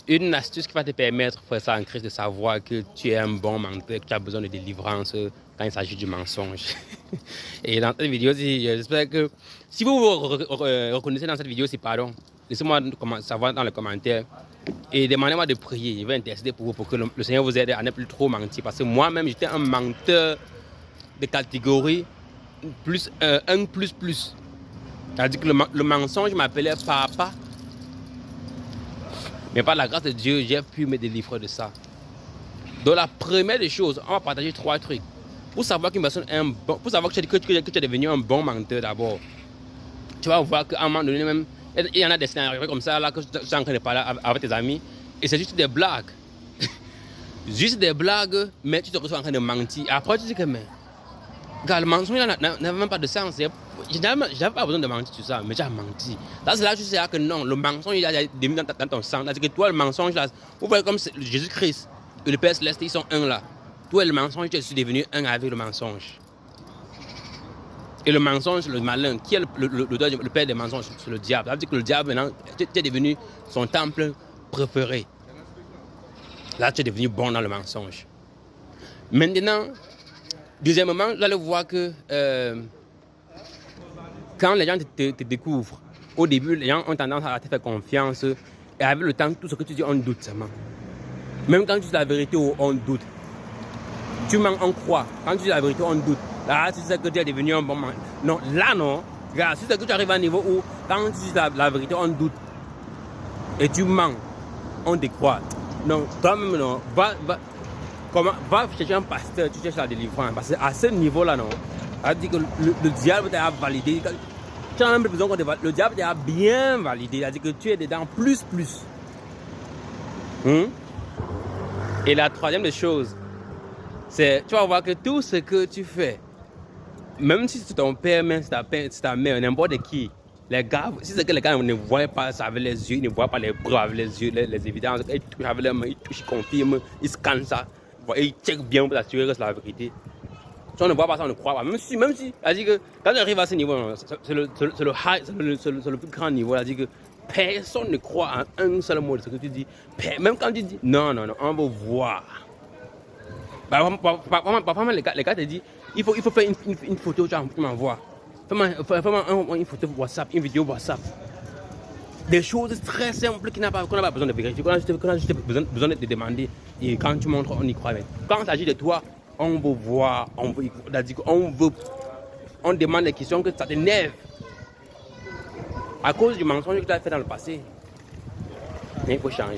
Une astuce qui va te permettre, frère ça en Christ, de savoir que tu es un bon menteur, que tu as besoin de délivrance quand il s'agit du mensonge. Et dans cette vidéo, j'espère que si vous vous reconnaissez dans cette vidéo, c'est pardon. Laissez-moi savoir dans les commentaires et demandez-moi de prier. Je vais intercéder pour vous pour que le Seigneur vous aide à ne plus trop mentir. Parce que moi-même, j'étais un menteur de catégorie plus 1 plus plus. C'est-à-dire que le mensonge m'appelait papa. Mais par la grâce de Dieu, j'ai pu me délivrer de ça. Donc la première des choses, on va partager 3 trucs. Pour savoir qu'une personne est un bon, pour savoir que tu es devenu un bon menteur d'abord. Tu vas voir qu'à un moment donné même, il y en a des scénarios comme ça là que tu es en train de parler avec tes amis. Et c'est juste des blagues. Juste des blagues, mais tu te retrouves en train de mentir. Après tu dis que mais, gars, le mensonge n'a même pas de sens. Je n'avais pas besoin de mentir sur ça, mais j'ai menti. Là, c'est là que tu sais que non, le mensonge il a mis dans ton sang. C'est-à-dire que toi, le mensonge là, vous voyez comme Jésus-Christ et le Père Céleste, ils sont un là. Toi, le mensonge, tu es devenu un avec le mensonge. Et le mensonge, le malin, qui est le père des mensonges, c'est le diable. Ça veut dire que le diable, maintenant, tu es devenu son temple préféré. Là, tu es devenu bon dans le mensonge. Maintenant, deuxièmement, vous allez voir que quand les gens te découvrent, au début, les gens ont tendance à te faire confiance et avec le temps, tout ce que tu dis, on doute seulement. Même quand tu dis la vérité, on doute. Tu mens, on croit. Quand tu dis la vérité, on doute. Là, tu sais que tu es devenu un bon menteur. Non, là, non. Regarde, si c'est que tu arrives à un niveau où, quand tu dis la vérité, on doute. Et tu mens, on te croit. Non, toi-même, non. Va chercher un pasteur, tu cherches la délivrance. Parce qu'à ce niveau-là, non. Ça veut dire que le diable t'a validé. Tu as même besoin qu'on te valide. Le diable t'a bien validé. C'est-à-dire que tu es dedans plus. Et la troisième des choses, c'est tu vas voir que tout ce que tu fais, même si c'est ton père, même si c'est ta mère, n'importe qui, les gars, si c'est que les gars ne voient pas ça avec les yeux, ils ne voient pas les preuves avec les yeux, les évidences, ils touchent avec les mains, ils touchent, ils confirment, ils scannent ça, ils checkent bien pour s'assurer que c'est la vérité. Si on ne voit pas ça, on ne croit pas. Même si c'est-à-dire que quand on arrive à ce niveau, c'est le high, c'est le plus grand niveau. C'est-à-dire que personne ne croit en un seul mot de ce que tu dis. Même quand tu dis non, on va voir. Parfois, les gars te disent il faut faire une photo, tu m'envoies. Fais-moi une photo WhatsApp, une vidéo WhatsApp. Des choses très simples qu'on n'a pas besoin de vérifier, qu'on a juste besoin de demander. Et quand tu montres, on y croit. Quand il s'agit de toi, on veut voir, on demande des questions que ça t'énerve. À cause du mensonge que tu as fait dans le passé. Mais il faut changer.